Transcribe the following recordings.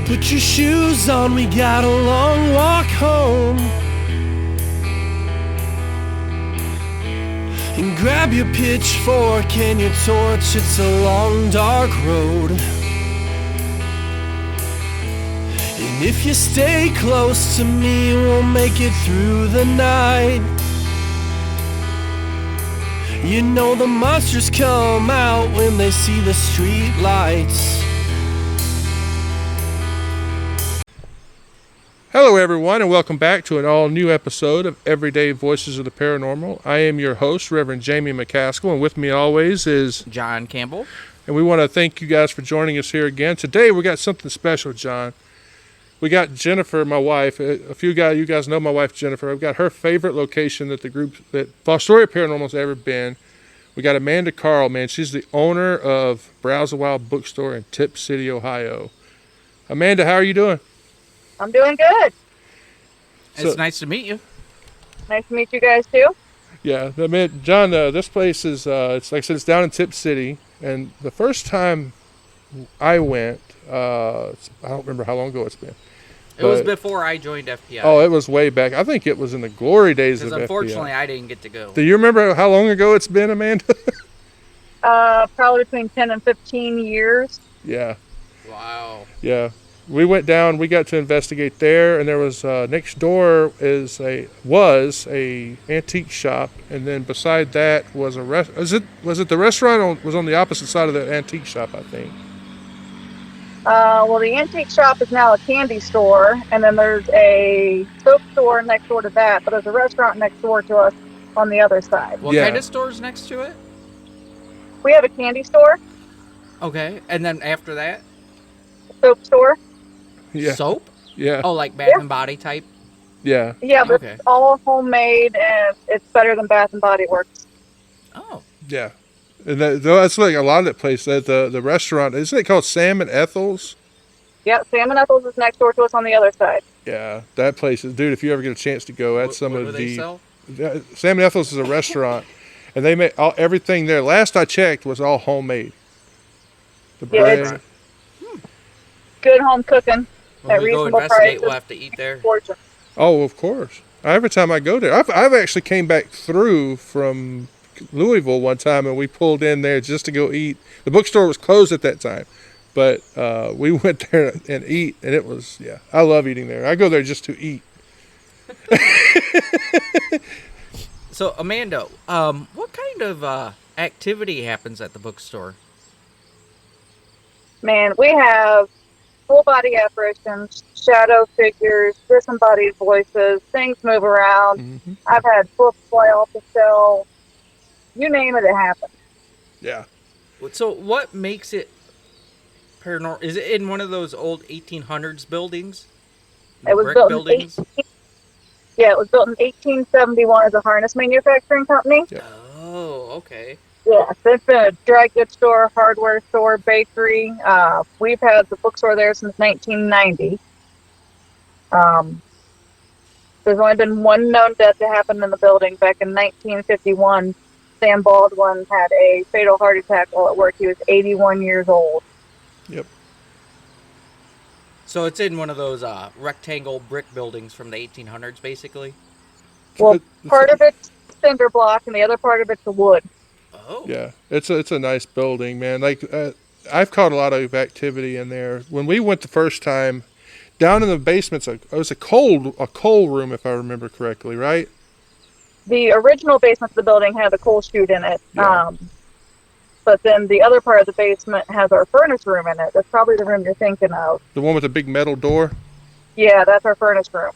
Put your shoes on, we got a long walk home. And grab your pitchfork and your torch, it's a long dark road. And if you stay close to me, we'll make it through the night. You know the monsters come out when they see the street lights. Hello everyone, and welcome back to an all-new episode of Everyday Voices of the Paranormal. I am your host, Reverend Jamie McCaskill, and with me always is John Campbell. And we want to thank you guys for joining us here again. Today we got something special, John. We got Jennifer, my wife. A few guys, you guys know my wife Jennifer. I've got her favorite location that Fostoria Paranormal's ever been. We got Amanda Carl, man. She's the owner of Browse Awhile Bookstore in Tipp City, Ohio. Amanda, how are you doing? I'm doing good. It's nice to meet you. Nice to meet you guys too. Yeah, I mean, John, this place is, it's like I said, it's down in Tipp City. And the first time I went, I don't remember how long ago it's been. It was before I joined FPI. Oh, it was way back. I think it was in the glory days of FPI. Because unfortunately, I didn't get to go. Do you remember how long ago it's been, Amanda? Probably between 10 and 15 years. Yeah. Wow. Yeah. We went down, we got to investigate there, and there was, next door was a antique shop, and then beside that was a was it the restaurant was on the opposite side of the antique shop, I think? Well, the antique shop is now a candy store, and then there's a soap store next door to that, but there's a restaurant next door to us on the other side. What kind of store's next to it? We have a candy store. Okay, and then after that? Soap store. Yeah. Soap? Yeah. Oh, like Bath and Body type? Yeah. Yeah, but it's all homemade, and it's better than Bath and Body Works. Oh. Yeah. And that's like a lot of that place. The restaurant, isn't it called Sam and Ethel's? Yeah, Sam and Ethel's is next door to us on the other side. Yeah, that place is, dude, if you ever get a chance to go, that's what do they sell? Sam and Ethel's is a restaurant, and they make everything there. Last I checked was all homemade. The bread. Good home cooking. When we go investigate, we'll have to eat there. Oh, of course. Every time I go there, I've actually came back through from Louisville one time, and we pulled in there just to go eat. The bookstore was closed at that time, but we went there and eat, and it was, I love eating there. I go there just to eat. So, Amanda, what kind of activity happens at the bookstore? Man, we have full body apparitions, shadow figures, disembodied voices, things move around. Mm-hmm. I've had books fly off the shelf. You name it, it happens. Yeah. So what makes it paranormal? Is it in one of those old 1800s buildings? It was built it was built in 1871 as a harness manufacturing company. Yeah. Oh, okay. Yes, it's been a dry goods store, hardware store, bakery. We've had the bookstore there since 1990. There's only been one known death that happened in the building back in 1951. Sam Baldwin had a fatal heart attack while at work. He was 81 years old. Yep. So it's in one of those rectangle brick buildings from the 1800s, basically? Well, part of it's cinder block, and the other part of it's the wood. Oh. Yeah, it's a nice building, man. Like I've caught a lot of activity in there. When we went the first time, down in the basement, it was a coal room, if I remember correctly, right? The original basement of the building had a coal chute in it, yeah. But then the other part of the basement has our furnace room in it. That's probably the room you're thinking of. The one with the big metal door? Yeah, that's our furnace room.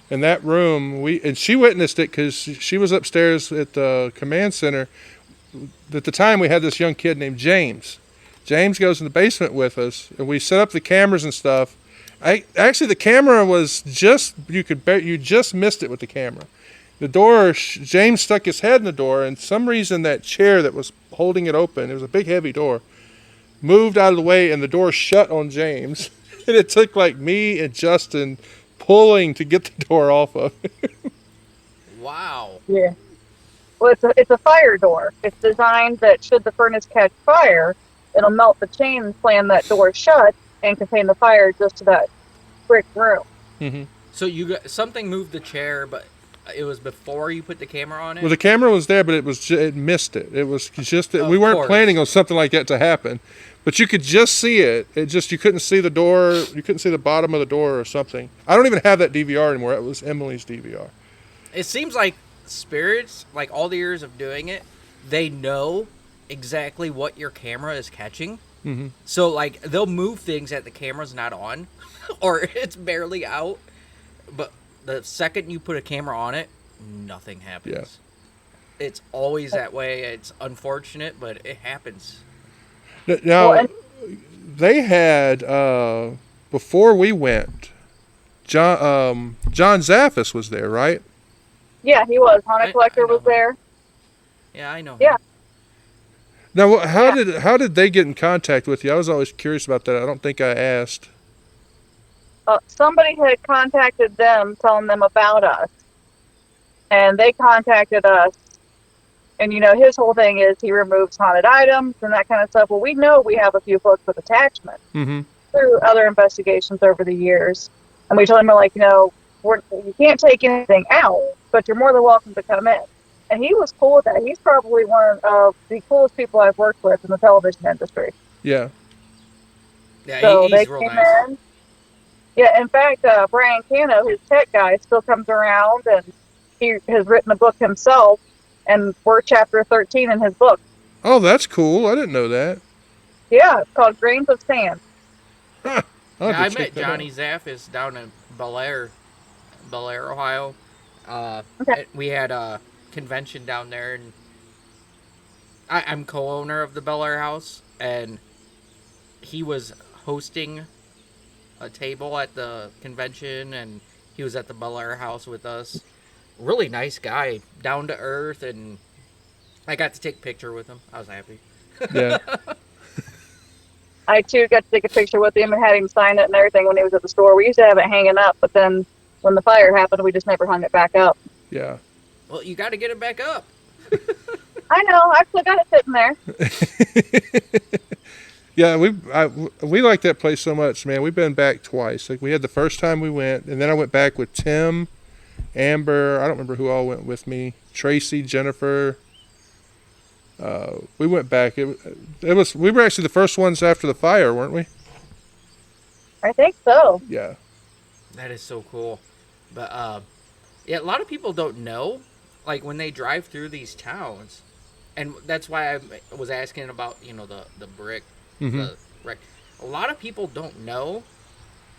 In that room, she witnessed it because she was upstairs at the command center. At the time, we had this young kid named James. James goes in the basement with us, and we set up the cameras and stuff. Actually, the camera was you just missed it with the camera. The door, James stuck his head in the door, and some reason that chair that was holding it open, it was a big heavy door, moved out of the way, and the door shut on James. And it took like me and Justin pulling to get the door off of it. Wow. Yeah. Well, it's a fire door. It's designed that should the furnace catch fire, it'll melt the chain and slam that door shut, and contain the fire just to that brick room. Mm-hmm. So something moved the chair, but it was before you put the camera on it? Well, the camera was there, but it missed it. It was just that we weren't course. planning on something like that to happen. But you could just see it. You couldn't see the door. You couldn't see the bottom of the door or something. I don't even have that DVR anymore. It was Emily's DVR. It seems like spirits, like all the years of doing it, they know exactly what your camera is catching. Mm-hmm. So, like, they'll move things that the camera's not on or it's barely out. But the second you put a camera on it, nothing happens. Yeah. It's always that way. It's unfortunate, but it happens. Now, they had, before we went, John Zaffis was there, right? Yeah, he was. Haunted Collector was there. Yeah, I know. Yeah. Now, how did they get in contact with you? I was always curious about that. I don't think I asked. Somebody had contacted them, telling them about us, and they contacted us. And, his whole thing is he removes haunted items and that kind of stuff. Well, we know we have a few books with attachments through other investigations over the years. And we told him, like, you can't take anything out, but you're more than welcome to come in. And he was cool with that. He's probably one of the coolest people I've worked with in the television industry. Yeah. Yeah, so he's they real came nice. in. Yeah, in fact, Brian Cano, his tech guy, still comes around, and he has written a book himself, and we're chapter 13 in his book. Oh, that's cool. I didn't know that. Yeah, it's called Grains of Sand. Huh. I met Johnny Zaffis down in Bel Air, Ohio. Okay. We had a convention down there, and I'm co-owner of the Bel Air house, and he was hosting a table at the convention, and he was at the Bel Air house with us. Really nice guy, down to earth, and I got to take a picture with him. I was happy. Yeah. I, too, got to take a picture with him and had him sign it and everything when he was at the store. We used to have it hanging up, but then when the fire happened, we just never hung it back up. Yeah. Well, you got to get it back up. I know. I've still got it sitting there. Yeah, we like that place so much, man. We've been back twice. Like, we had the first time we went, and then I went back with Tim, Amber, I don't remember who all went with me, Tracy, Jennifer. We went back. We were actually the first ones after the fire, weren't we? I think so. Yeah. That is so cool. But, yeah, a lot of people don't know, like, when they drive through these towns, and that's why I was asking about, the brick, the wreck. A lot of people don't know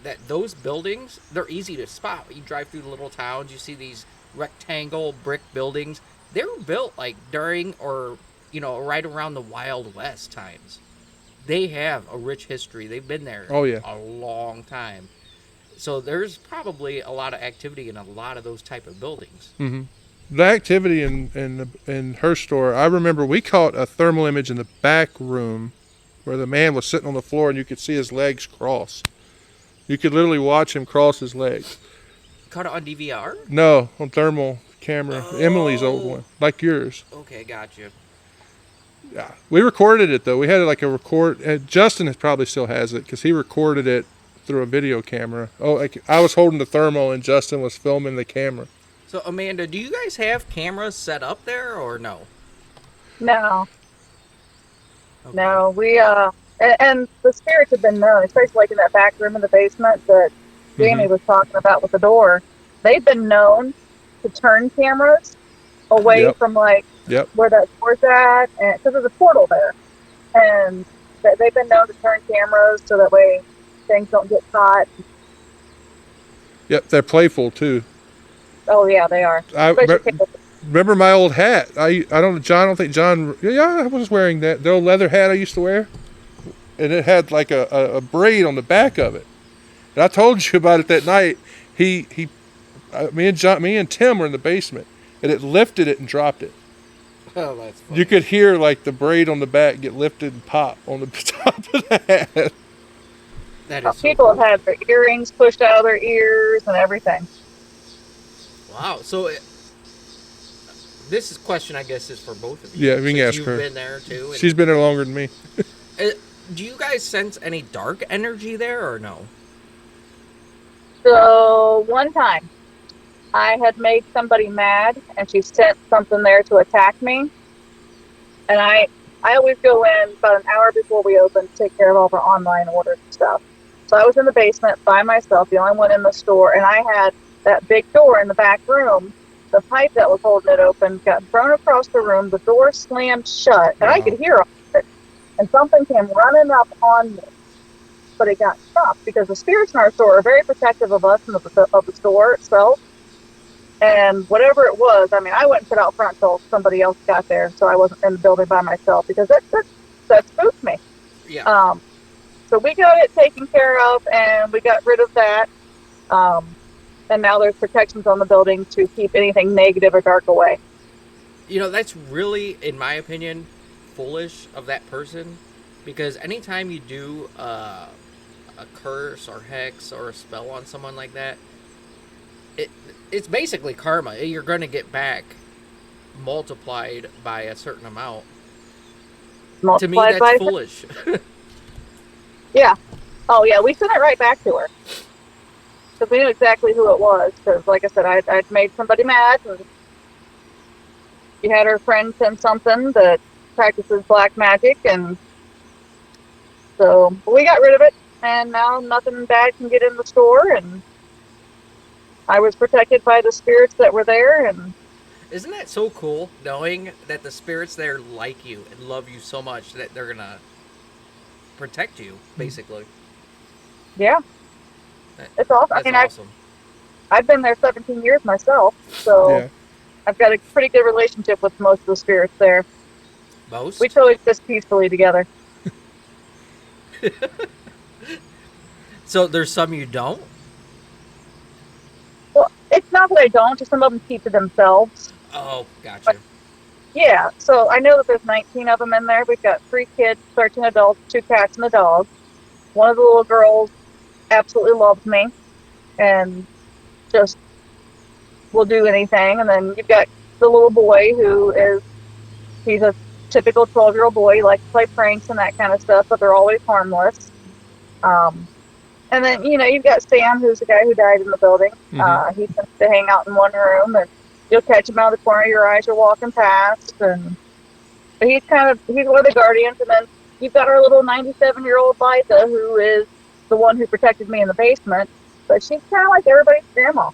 that those buildings, they're easy to spot. You drive through the little towns, you see these rectangle brick buildings. They were built, like, during or, right around the Wild West times. They have a rich history. They've been there a long time. So there's probably a lot of activity in a lot of those type of buildings. Mm-hmm. The activity in her store, I remember we caught a thermal image in the back room where the man was sitting on the floor and you could see his legs cross. You could literally watch him cross his legs. Caught it on DVR? No, on thermal camera. Oh. Emily's old one, like yours. Okay, gotcha. Yeah, we recorded it though. We had like a record. Justin probably still has it because he recorded it through a video camera. Oh, I was holding the thermal and Justin was filming the camera. So Amanda, do you guys have cameras set up there or no? No. Okay. No, we, and the spirits have been known, especially like in that back room in the basement that Jamie was talking about with the door. They've been known to turn cameras away from like where that door's at, and because there's a portal there, and they've been known to turn cameras so that way things don't get caught. Yep, they're playful too. Oh yeah, they are. Remember my old hat? I don't think John. Yeah, I was wearing that. The old leather hat I used to wear, and it had like a braid on the back of it. And I told you about it that night. Me and Tim were in the basement, and it lifted it and dropped it. Oh, that's funny. You could hear like the braid on the back get lifted and pop on the top of the hat. That is people so cool. have had their earrings pushed out of their ears and everything. Wow. So this question, I guess, is for both of you. Yeah, we can ask you've her. You've been there too. She's been there longer than me. do you guys sense any dark energy there or no? So one time, I had made somebody mad, and she sent something there to attack me. And I always go in about an hour before we open to take care of all of our online orders and stuff. So I was in the basement by myself, the only one in the store, and I had that big door in the back room. The pipe that was holding it open got thrown across the room. The door slammed shut, and I could hear all of it. And something came running up on me, but it got stopped because the spirits in our store are very protective of us and of the store itself. And whatever it was, I mean, I wouldn't sit out front until somebody else got there, so I wasn't in the building by myself, because that spooked me. Yeah. So we got it taken care of, and we got rid of that. And now there's protections on the building to keep anything negative or dark away. You know, that's really, in my opinion, foolish of that person, because anytime you do a curse or hex or a spell on someone like that, it's basically karma. You're going to get back multiplied by a certain amount. To me, that's foolish. Yeah. Oh, yeah. We sent it right back to her. Because we knew exactly who it was. Because, like I said, I'd made somebody mad. And she had her friend send something that practices black magic. And so we got rid of it. And now nothing bad can get in the store. And I was protected by the spirits that were there. And isn't that so cool, knowing that the spirits there like you and love you so much that they're going to protect you, basically? Yeah. It's awesome. That's awesome. I've been there 17 years myself, so I've got a pretty good relationship with most of the spirits there. Most? We coexist peacefully together. So there's some you don't? Well, it's not that I don't, just some of them keep to themselves. Oh, gotcha. But, yeah, so I know that there's 19 of them in there. We've got 3 kids, 13 adults, 2 cats, and a dog. One of the little girls absolutely loves me and just will do anything. And then you've got the little boy he's a typical 12-year-old boy. He likes to play pranks and that kind of stuff, but they're always harmless. And then, you've got Sam, who's the guy who died in the building. Mm-hmm. He tends to hang out in one room, and you'll catch him out of the corner of your eyes. You're walking past, but he's one of the guardians. And then you've got our little 97-year-old Liza, who is the one who protected me in the basement, but she's kind of like everybody's grandma.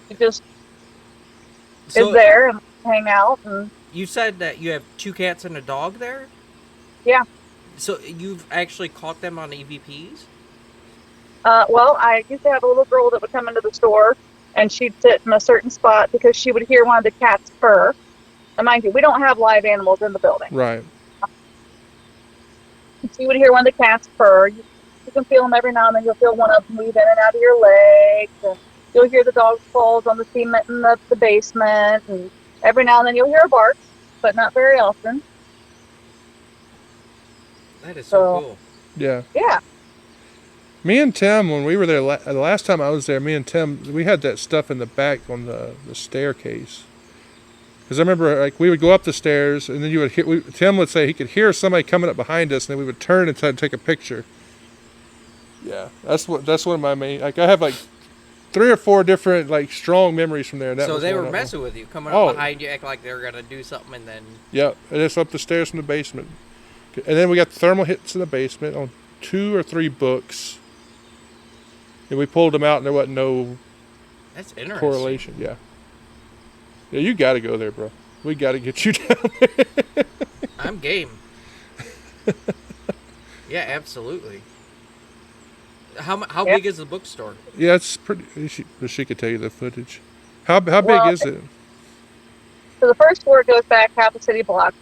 She just is there and hang out. And you said that you have 2 cats and a dog there? Yeah. So you've actually caught them on EVPs? Well, I used to have a little girl that would come into the store, and she'd sit in a certain spot because she would hear one of the cats purr. And mind you, we don't have live animals in the building. Right. So you would hear one of the cats purr. You can feel them every now and then. You'll feel one of them move in and out of your legs. And you'll hear the dog's paws on the cement in the basement. And every now and then you'll hear a bark, but not very often. That is so cool. Yeah. Yeah. Me and Tim, when we were there, the last time I was there, me and Tim, we had that stuff in the back on the staircase. Because I remember, we would go up the stairs, and then you would hear, Tim would say he could hear somebody coming up behind us, and then we would turn and try to take a picture. Yeah, that's one of my main. I have 3 or 4 different strong memories from there. So they were messing with you, coming up behind you, acting like they were gonna do something, and then. Yeah, and it's up the stairs from the basement, and then we got the thermal hits in the basement on 2 or 3 books, and we pulled them out, and there wasn't no. That's interesting. Correlation. Yeah. Yeah, you got to go there, bro. We got to get you down there. I'm game. Yeah, absolutely. How big is the bookstore? Yeah, it's pretty. She could tell you the footage. How big is it? So the first floor goes back half a city block.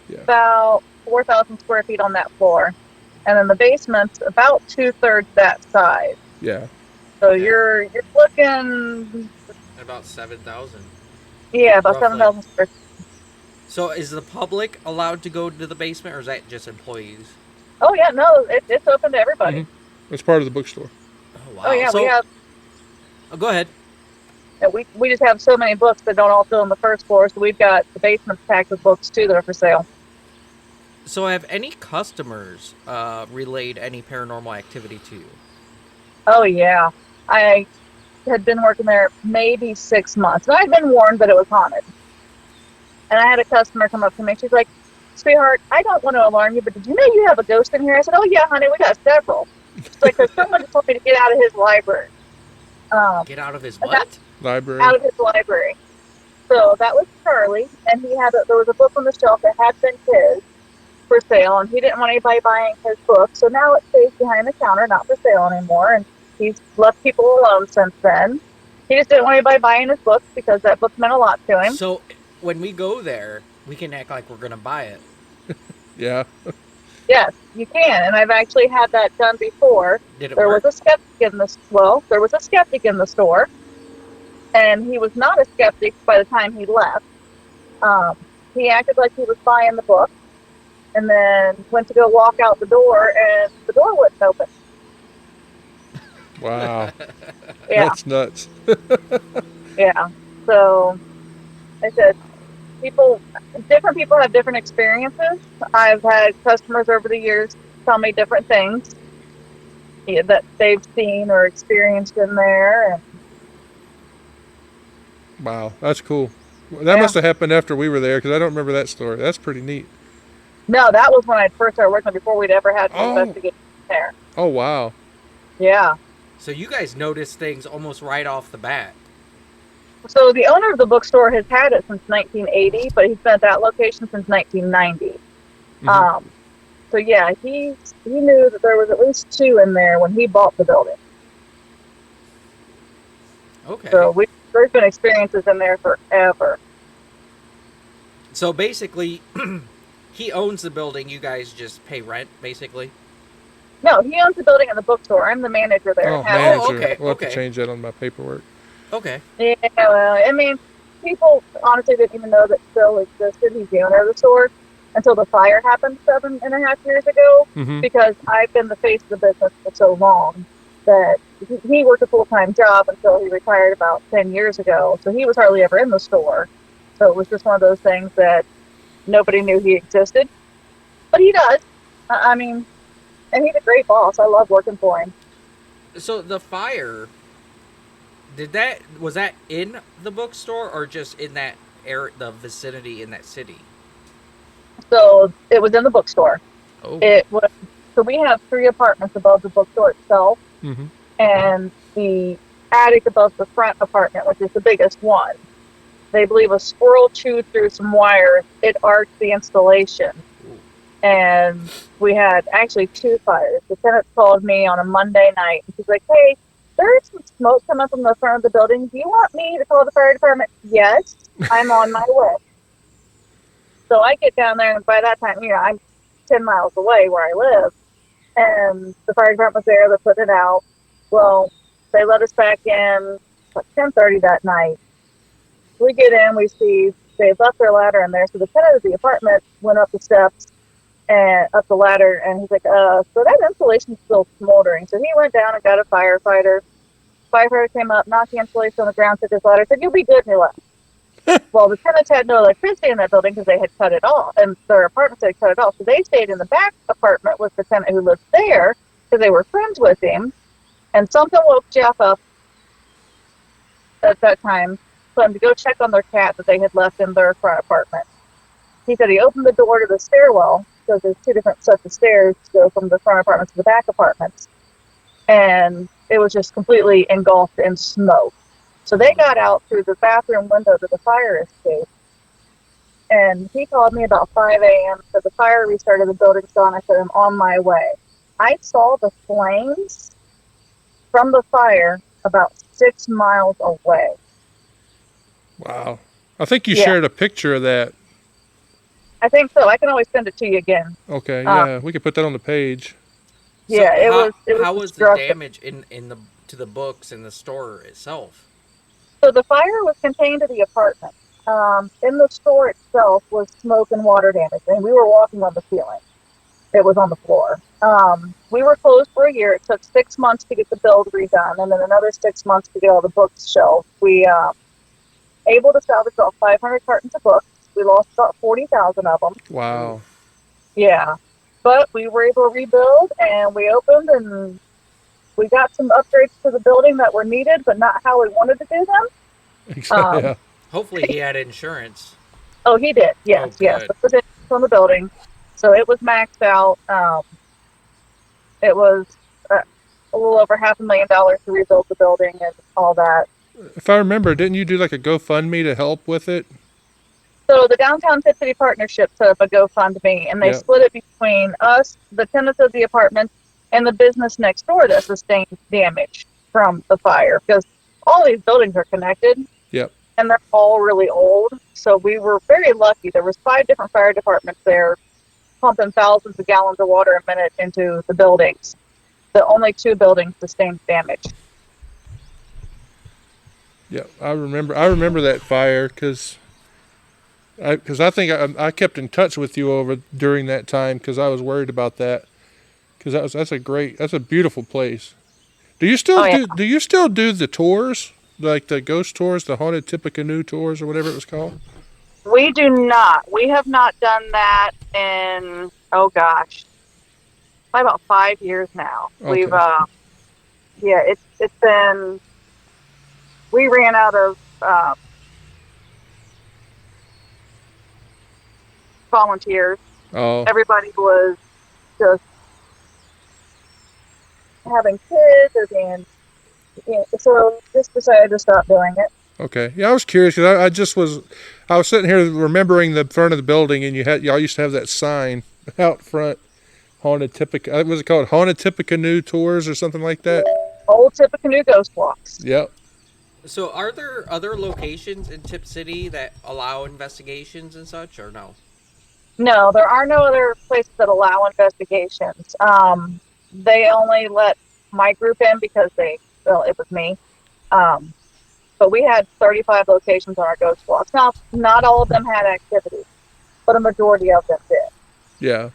Yeah. About 4,000 square feet on that floor, and then the basement's about 2/3 that size. Yeah. So you're looking about 7,000. Yeah, about roughly. 7,000 square feet. So is the public allowed to go to the basement, or is that just employees? Oh yeah, no, it's open to everybody. Mm-hmm. It's part of the bookstore. Oh wow. Oh yeah, we have. Oh, go ahead. Yeah, we just have so many books that don't all fill in the first floor, so we've got the basement packed with books too that are for sale. So have any customers relayed any paranormal activity to you? Oh, yeah. I had been working there maybe 6 months. And I'd been warned that it was haunted. And I had a customer come up to me. She's like, sweetheart, I don't want to alarm you, but did you know you have a ghost in here? I said, oh, yeah, honey, we got several. She's like, because someone just told me to get out of his library. Get out of his what? Library. Out of his library. So that was Charlie, and there was a book on the shelf that had been his for sale, and he didn't want anybody buying his book. So now it stays behind the counter, not for sale anymore, and he's left people alone since then. He just didn't want anybody buying his book because that book meant a lot to him. So when we go there, we can act like we're going to buy it. Yeah. Yes, you can, and I've actually had that done before. Did it There work? was a skeptic in there was a skeptic in the store, and he was not a skeptic by the time he left. He acted like he was buying the book, and then went to go walk out the door, and the door wouldn't open. Wow. Yeah, That's nuts. yeah. So I said, different people have different experiences. I've had customers over the years tell me different things that they've seen or experienced in there. And Wow, that's cool. That must have happened after we were there, because I don't remember that story. That's pretty neat. no, that was when I first started working, before we'd ever had to investigate there. Oh, wow. Yeah. So you guys noticed things almost right off the bat. So the owner of the bookstore has had it since 1980, but he's been at that location since 1990. Mhm. So yeah, he knew that there was at least 2 in there when he bought the building. Okay. So there's been experiences in there forever. So basically, he owns the building. You guys just pay rent, basically? No, he owns the building and the bookstore. I'm the manager there. Oh, Have- manager. okay, We'll have to okay. change that on my paperwork. Okay. Yeah, well, I mean, people honestly didn't even know that still existed. He's the owner of the store until the fire happened 7.5 years ago, Mhm. because I've been the face of the business for so long that he worked a full-time job until he retired about 10 years ago. So he was hardly ever in the store. So it was just one of those things that nobody knew he existed. But he does. I mean, and he's a great boss. I love working for him. So the fire, was that in the bookstore or just in that area, the vicinity in that city? So it was in the bookstore. Oh. So we have 3 apartments above the bookstore itself, Mhm. and the attic above the front apartment, which is the biggest one. They believe a squirrel chewed through some wires. It arced the installation. Ooh. And we had actually 2 fires. The tenant called me on a Monday night, and she's like, hey, there's some smoke coming from the front of the building. Do you want me to call the fire department? Yes, I'm on my way. So I get down there, and by that time, I'm 10 miles away where I live. And the fire department was there. They put it out. Well, they let us back in at 10:30 that night. We get in, we see they've left their ladder in there. So the tenant of the apartment went up the steps and up the ladder, and he's like, so that insulation's still smoldering. So he went down and got a firefighter. Firefighter came up, knocked the insulation on the ground, took his ladder, said, you'll be good, and he left. Well, the tenants had no electricity in that building because they had cut it off, and their apartments had cut it off. So they stayed in the back apartment with the tenant who lived there because they were friends with him. And something woke Jeff up at that time for him to go check on their cat that they had left in their front apartment. He said he opened the door to the stairwell, because there's 2 different sets of stairs to go from the front apartment to the back apartments. And it was just completely engulfed in smoke. So they got out through the bathroom window to the fire escape. And he called me about 5 a.m. said the fire restarted, the building's gone. I said, I'm on my way. I saw the flames from the fire about 6 miles away. Wow. I think you Yeah. shared a picture of that. I think so. I can always send it to you again. Okay, yeah. We could put that on the page. Yeah, it was How was the destructive. damage to the books in the store itself? So the fire was contained to the apartment. In the store itself was smoke and water damage, and we were walking on the ceiling. It was on the floor. We were closed for a year. It took 6 months to get the build redone, and then another 6 months to get all the books shelved. We able to salvage about 500 cartons of books. We lost about 40,000 of them. Wow. Yeah. But we were able to rebuild, and we opened, and we got some upgrades to the building that were needed, but not how we wanted to do them. Yeah. Hopefully he had insurance. Oh, he did. Yes, Oh, yes. good. It was from the building, so it was maxed out. It was a little over $500,000 to rebuild the building and all that. If I remember, didn't you do like a GoFundMe to help with it? So the Downtown Tipp City Partnership set up a GoFundMe, and they Yep. split it between us, the tenants of the apartment, and the business next door that sustained damage from the fire. Because all these buildings are connected, Yep. and they're all really old. So we were very lucky. There was 5 different fire departments there, pumping thousands of gallons of water a minute into the buildings. The only 2 buildings sustained damage. Yeah, I remember that fire because I think I kept in touch with you over during that time because I was worried about that because that's a beautiful place. Do you still do the tours, like the ghost tours, the haunted Tippecanoe tours or whatever it was called? We do not. We have not done that in, oh gosh, probably about 5 years now. Okay. We've it's been, we ran out of volunteers. Oh, Everybody was just having kids or being, so just decided to stop doing it. okay. Yeah, I was curious because I was sitting here remembering the front of the building and y'all used to have that sign out front, haunted Tippecanoe. Was it called haunted Tippecanoe tours or something like that? Old Tippecanoe ghost walks. Yep. So are there other locations in Tipp City that allow investigations and such, or no? No, there are no other places that allow investigations. They only let my group in because it was me. But we had 35 locations on our ghost walks. Now, not all of them had activity, but a majority of them did. Yeah.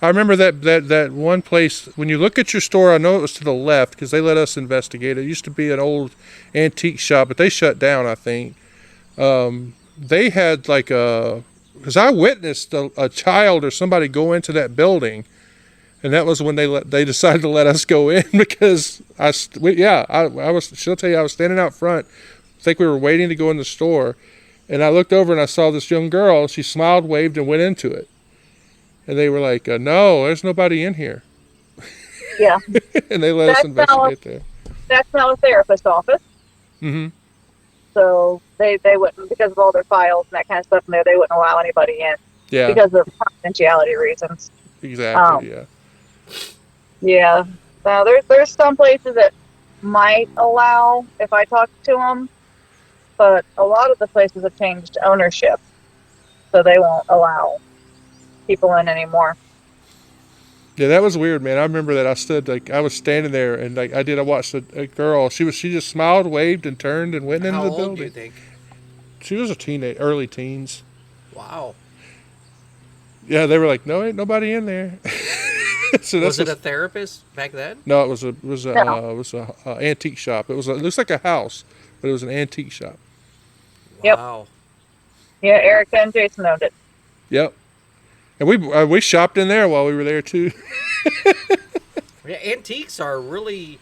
I remember that one place, when you look at your store, I know it was to the left because they let us investigate. It used to be an old antique shop, but they shut down, I think. They had because I witnessed a child or somebody go into that building, and that was when they decided to let us go in because she'll tell you, I was standing out front. I think we were waiting to go in the store, and I looked over and I saw this young girl. She smiled, waved, and went into it. And they were like, no, there's nobody in here. Yeah. And they let us investigate there. That's not a therapist's office. Mm-hmm. So they wouldn't, because of all their files and that kind of stuff in there, they wouldn't allow anybody in. Yeah. Because of confidentiality reasons. Exactly, yeah. Yeah. Now, there's some places that might allow if I talk to them, but a lot of the places have changed ownership, so they won't allow people in anymore. Yeah, that was weird, man. I remember that I was standing there and I watched a girl. She just smiled, waved, and turned and went into the building. How old do you think? She was early teens. Wow. Yeah, they were like, no, ain't nobody in there. So Was it a therapist back then? No, it was a antique shop. It looks like a house, but it was an antique shop. Yep. Wow. Yeah, Erica and Jason owned it. Yep. And we shopped in there while we were there too. Yeah, antiques are really,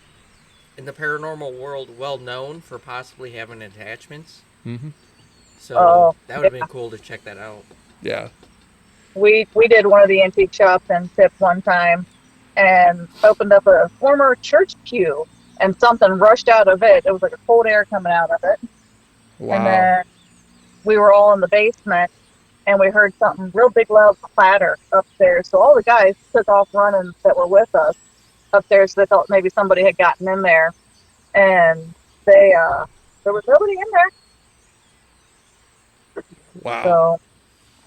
in the paranormal world, well known for possibly having attachments. Mm-hmm. So that would have been cool to check that out. Yeah. We did one of the antique shops in Tipp one time and opened up a former church pew, and something rushed out of it. It was like a cold air coming out of it. Wow. And then we were all in the basement, and we heard something real big, loud clatter upstairs. So all the guys took off running that were with us upstairs. They thought maybe somebody had gotten in there, and there was nobody in there. Wow. So,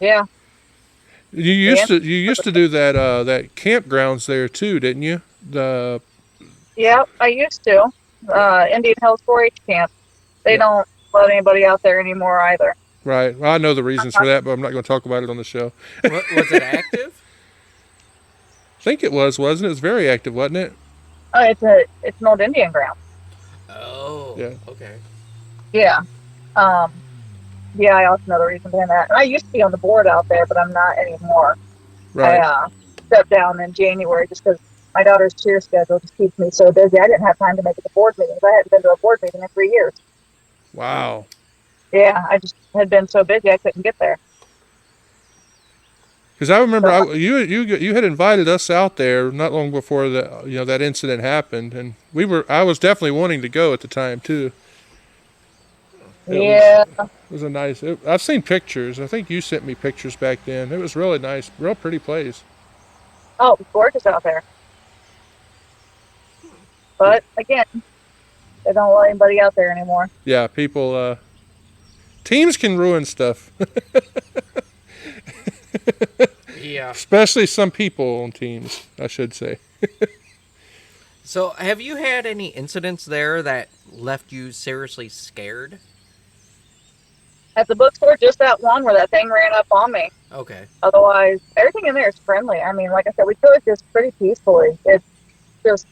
yeah. You used to do that campgrounds there too, didn't you? Yeah, I used to. Indian Hills 4-H camp. They don't let anybody out there anymore either. Right. Well, I know the reasons for that, but I'm not going to talk about it on the show. Was it active? I think it was, wasn't it? It was very active, wasn't it? It's an old Indian ground. Oh. Yeah. Okay. Yeah. Yeah, I also know the reason behind that. And I used to be on the board out there, but I'm not anymore. Right. I stepped down in January just because my daughter's cheer schedule just keeps me so busy. I didn't have time to make it to board meetings. I hadn't been to a board meeting in 3 years. Wow. Yeah, I just had been so busy I couldn't get there. Because I remember you had invited us out there not long before that incident happened, and I was definitely wanting to go at the time too. It was a nice. I've seen pictures. I think you sent me pictures back then. It was really nice, real pretty place. Oh, it was gorgeous out there. But again, they don't let anybody out there anymore. Yeah, people. Teams can ruin stuff. Yeah. Especially some people on teams, I should say. So, have you had any incidents there that left you seriously scared? At the bookstore, just that one where that thing ran up on me. Okay. Otherwise, everything in there is friendly. I mean, like I said, we feel it just pretty peacefully. It's just,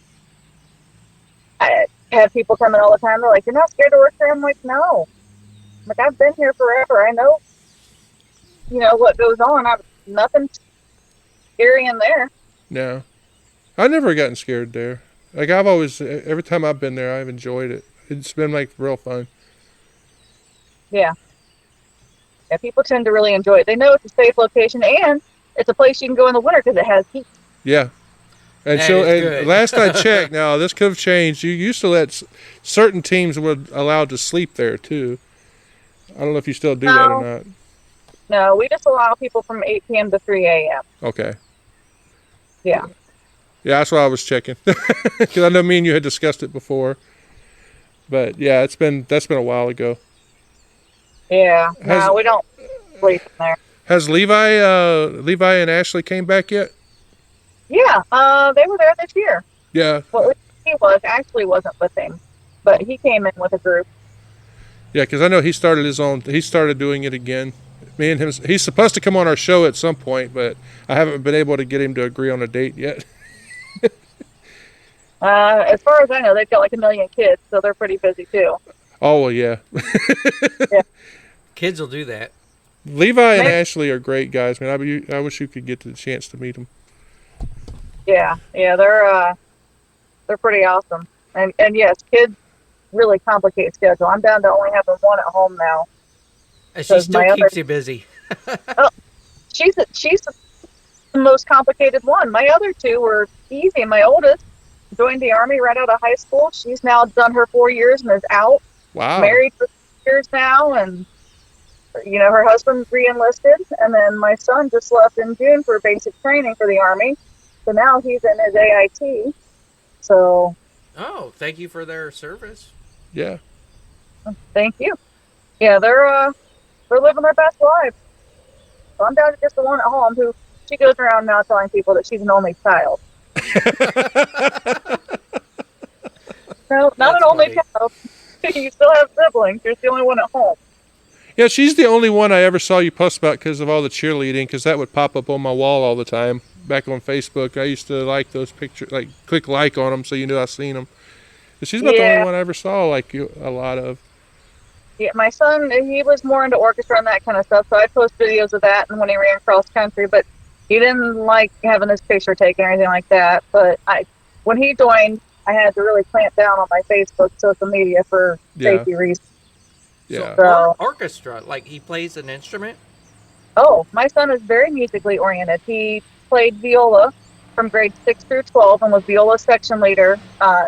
I have people come in all the time. They're like, "You're not scared to work here?" I'm like, "No. Like, I've been here forever. I know, what goes on. Nothing scary in there." No, I've never gotten scared there. Like every time I've been there, I've enjoyed it. It's been like real fun. Yeah. Yeah, people tend to really enjoy it. They know it's a safe location, and it's a place you can go in the winter because it has heat. Yeah. And good. last I checked, now this could have changed. You used to let certain teams were allowed to sleep there too. I don't know if you still do that or not. No, we just allow people from 8 p.m. to 3 a.m. Okay. Yeah. Yeah, that's why I was checking. Because I know me and you had discussed it before. But yeah, that's been a while ago. Yeah. No, we don't sleep in there. Has Levi and Ashley came back yet? Yeah. They were there this year. Yeah. Well, Ashley wasn't with him, but he came in with a group. Yeah, because I know he started doing it again. Me and him, he's supposed to come on our show at some point, but I haven't been able to get him to agree on a date yet. As far as I know, they've got like 1 million kids, so they're pretty busy too. Oh, well, yeah. Yeah. Kids will do that. Levi and Ashley are great guys, man. I wish you could get the chance to meet them. Yeah, they're pretty awesome. And yes, kids really complicate schedule. I'm down to only having one at home now. And she still keeps you busy. Oh, she's the most complicated one. My other two were easy. My oldest joined the Army right out of high school. She's now done her 4 years and is out. Wow. Married for 6 years now, and her husband re-enlisted. And then my son just left in June for basic training for the Army. So now he's in his AIT. So. Oh, thank you for their service. Yeah. Thank you. Yeah, they're living their best life. So I'm down to just the one at home who she goes around now telling people that she's an only child. No, not an only child. You still have siblings. You're the only one at home. Yeah, she's the only one I ever saw you post about because of all the cheerleading, because that would pop up on my wall all the time. Back on Facebook, I used to like those pictures, like click like on them so you knew I seen them. But she's about the only one I ever saw like a lot of. Yeah, my son, he was more into orchestra and that kind of stuff, so I post videos of that and when he ran cross country, but he didn't like having his picture taken or anything like that. But when he joined, I had to really clamp down on my Facebook social media for safety reasons. Yeah. So, orchestra, like he plays an instrument? Oh, my son is very musically oriented. He played viola from grades 6 through 12 and was viola section leader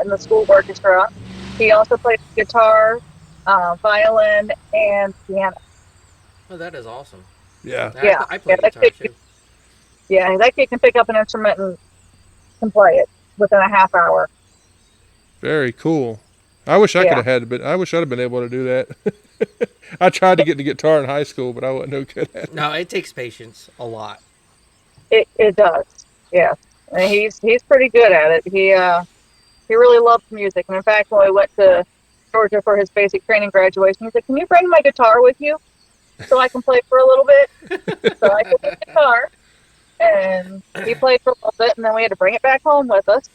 in the school orchestra. He also played guitar, violin, and piano. Oh, that is awesome. Yeah. I play guitar too. Yeah, that kid can pick up an instrument and can play it within a half hour. Very cool. I wish I could have had it, but I wish I'd have been able to do that. I tried to get the guitar in high school, but I wasn't no good at it. No, it takes patience a lot. It does, yeah. And he's pretty good at it. He really loves music. And in fact, when we went to Georgia for his basic training graduation, he said, "Can you bring my guitar with you so I can play for a little bit?" So I took the guitar, and he played for a little bit, and then we had to bring it back home with us.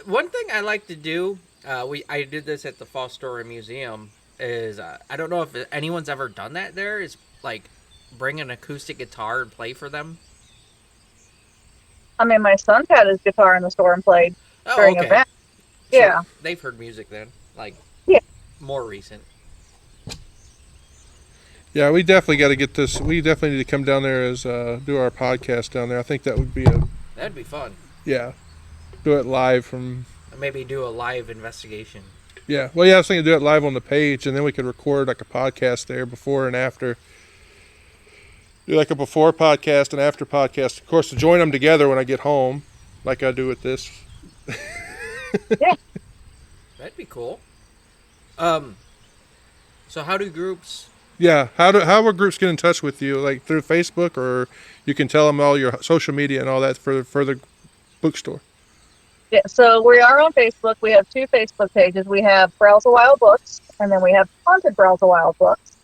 One thing I like to do, I did this at the Fall Story Museum, is I don't know if anyone's ever done that there, is like bring an acoustic guitar and play for them. I mean, my son's had his guitar in the store and played Oh, during okay. events. So Yeah. they've heard music then, like Yeah. more recent. Yeah, we definitely got to get this. We definitely need to come down there as do our podcast down there. I think that would be That'd be fun. yeah, do it live from. Maybe do a live investigation. Yeah, well, yeah, I was thinking do it live on the page, and then we could record like a podcast there before and after. Do like a before podcast and after podcast. Of course, to join them together when I get home, like I do with this. Yeah. That'd be cool. So how do groups? Yeah, how will groups get in touch with you? Like through Facebook, or you can tell them all your social media and all that for the bookstore. Yeah, so we are on Facebook. We have 2 Facebook pages. We have Browse Awhile Books, and then we have Haunted Browse Awhile Books.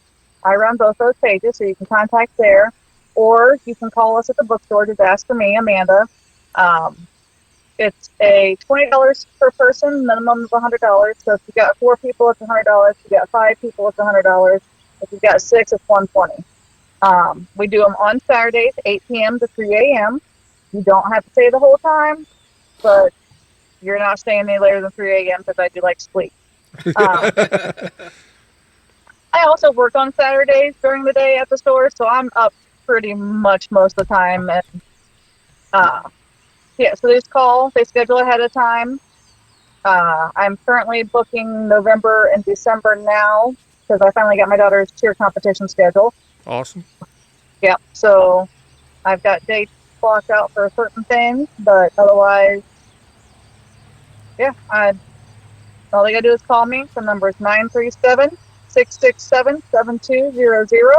I run both those pages, so you can contact there, or you can call us at the bookstore. Just ask for me, Amanda. It's a $20 per person, minimum of $100. So if you got 4 people, it's $100. If you got 5 people, it's $100. If you've got 6, it's $120. We do them on Saturdays, 8 p.m. to 3 a.m. You don't have to stay the whole time, but you're not staying any later than 3 a.m. because I do like to sleep. I also work on Saturdays during the day at the store, so I'm up pretty much most of the time. And yeah, so they just call. They schedule ahead of time. I'm currently booking November and December now because I finally got my daughter's cheer competition schedule. Awesome. Yep. So I've got dates blocked out for certain things, but otherwise, yeah, all they gotta do is call me. The number is 937-667-7200.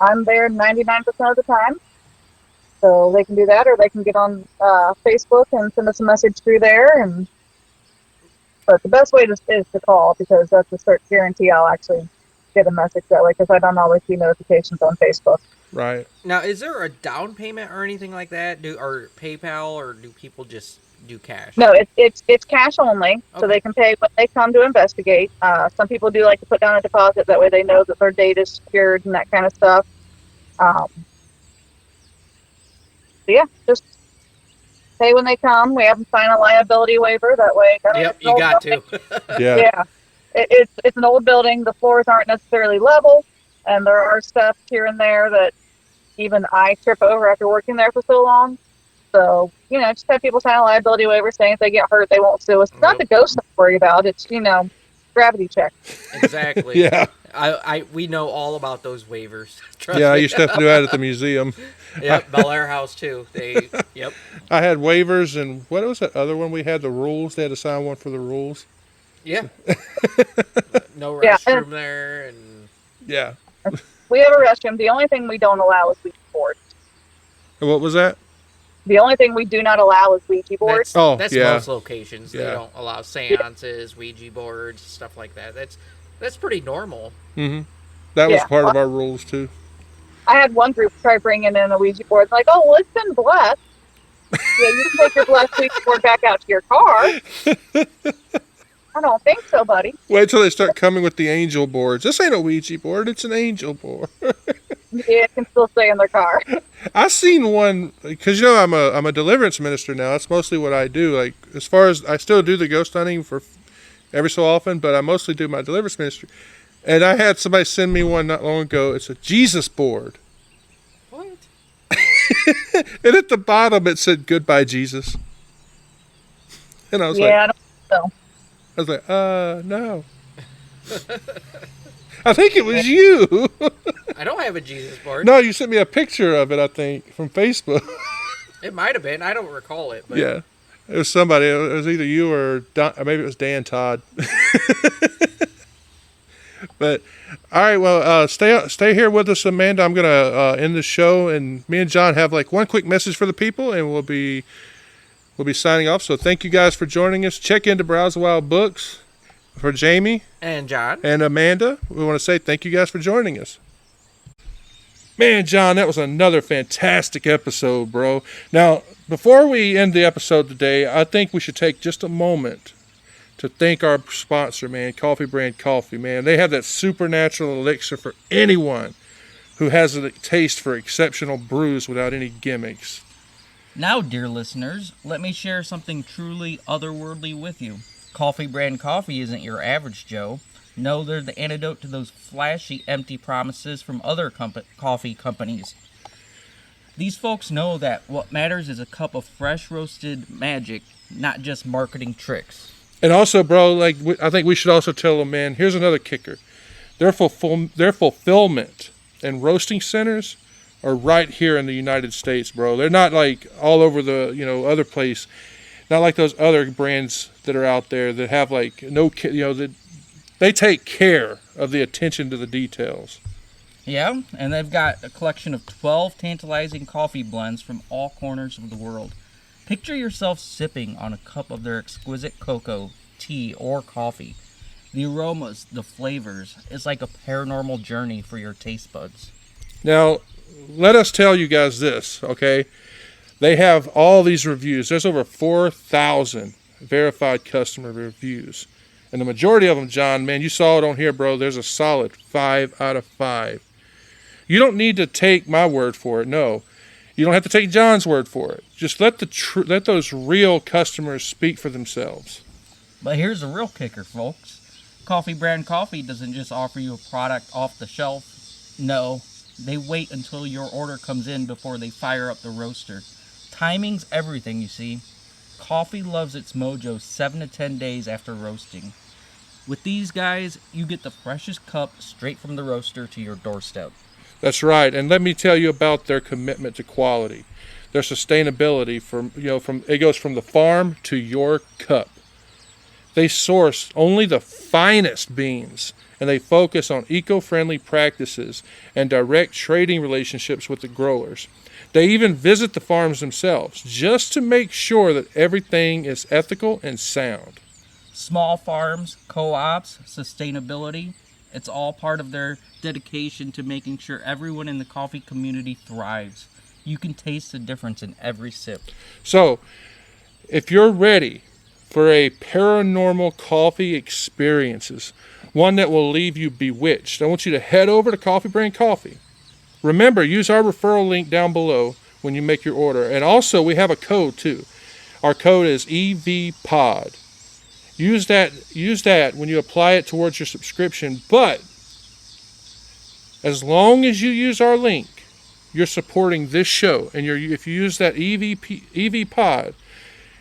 I'm there 99% of the time. So they can do that, or they can get on Facebook and send us a message through there. But the best way is to call, because that's a certain guarantee I'll actually get a message that way, because I don't always see notifications on Facebook. Right. Now, is there a down payment or anything like that? Or PayPal, or do people just do cash? No, it's cash only, so Okay. they can pay when they come to investigate. Some people do like to put down a deposit, that way they know that their date is secured and that kind of stuff. Yeah, just pay when they come. We have them sign a liability waiver, that way. Yep, you got to. Yeah. Yeah, it's an old building. The floors aren't necessarily level, and there are stuff here and there that even I trip over after working there for so long. So, just have people sign a liability waiver saying if they get hurt, they won't sue us. It's not the ghost to worry about. It's, gravity check. Exactly. Yeah. We know all about those waivers. Trust Yeah, I me. used to have to do that at the museum. Yep, Bel Air House too. Yep. I had waivers, and what was that other one we had? The rules. They had to sign one for the rules. Yeah. No Yeah, restroom there, and Yeah. We have a restroom. The only thing we don't allow is Ouija boards. And what was that? The only thing we do not allow is Ouija boards. that's yeah. most locations. They Yeah. don't allow seances, Ouija boards, stuff like that. That's pretty normal. Mm-hmm. That was Yeah. part of our rules too. I had one group try bringing in a Ouija board. Like, oh, well, it's been blessed. Yeah, you can take your blessed Ouija board back out to your car. I don't think so, buddy. Wait till they start coming with the angel boards. This ain't a Ouija board. It's an angel board. Yeah, it can still stay in their car. I seen one because I'm a deliverance minister now. That's mostly what I do. Like as far as I still do the ghost hunting for every so often, but I mostly do my deliverance ministry. And I had somebody send me one not long ago. It's a Jesus board, What? and at the bottom it said "Goodbye, Jesus." And I was Yeah, I don't think so. I was like, no. I think it was you. I don't have a Jesus board. No, you sent me a picture of it, I think, from Facebook. It might have been. I don't recall it. But Yeah. It was somebody. It was either you or maybe it was Dan Todd. But, all right, well, stay here with us, Amanda. I'm going to end the show, and me and John have like one quick message for the people, and we'll be signing off. So thank you guys for joining us. Check into Browse Awhile Books for Jamie And John. and Amanda. We want to say thank you guys for joining us. Man, John, that was another fantastic episode, bro. Now, before we end the episode today, I think we should take just a moment to thank our sponsor, man, Coffee Brand Coffee, man. They have that supernatural elixir for anyone who has a taste for exceptional brews without any gimmicks. Now, dear listeners, let me share something truly otherworldly with you. Coffee Brand Coffee isn't your average Joe. No, they're the antidote to those flashy, empty promises from other coffee companies. These folks know that what matters is a cup of fresh roasted magic, not just marketing tricks. And also, bro, like I think we should also tell them, man, here's another kicker. Their fulfillment and roasting centers are right here in the United States, bro. They're not like all over the, other place. Not like those other brands that are out there that have like that they take care of the attention to the details. Yeah, and they've got a collection of 12 tantalizing coffee blends from all corners of the world. Picture yourself sipping on a cup of their exquisite cocoa, tea, or coffee. The aromas, the flavors, it's like a paranormal journey for your taste buds. Now, let us tell you guys this, okay? They have all these reviews. There's over 4,000 verified customer reviews. And the majority of them, John, man, you saw it on here, bro. There's a solid 5 out of 5. You don't need to take my word for it. No, you don't have to take John's word for it. Just let those real customers speak for themselves. But here's the real kicker, folks. Coffee Brand Coffee doesn't just offer you a product off the shelf. No, they wait until your order comes in before they fire up the roaster. Timing's everything, you see. Coffee loves its mojo 7 to 10 days after roasting. With these guys, you get the freshest cup straight from the roaster to your doorstep. That's right, and let me tell you about their commitment to quality. Their sustainability it goes from the farm to your cup. They source only the finest beans, and they focus on eco-friendly practices and direct trading relationships with the growers. They even visit the farms themselves just to make sure that everything is ethical and sound. Small farms, co-ops, sustainability, it's all part of their dedication to making sure everyone in the coffee community thrives. You can taste the difference in every sip. So, if you're ready for a paranormal coffee experiences, one that will leave you bewitched, I want you to head over to Coffee Brand Coffee. Remember, use our referral link down below when you make your order. And also, we have a code too. Our code is EVPod. Use that when you apply it towards your subscription. But as long as you use our link, you're supporting this show. And if you use that EVPod,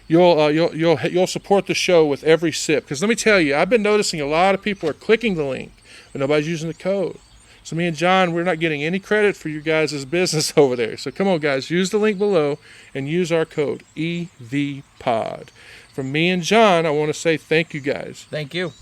you'll support the show with every sip. Because let me tell you, I've been noticing a lot of people are clicking the link, but nobody's using the code. So me and John, we're not getting any credit for you guys' business over there. So come on, guys, use the link below and use our code EVPod. From me and John, I want to say thank you, guys. Thank you.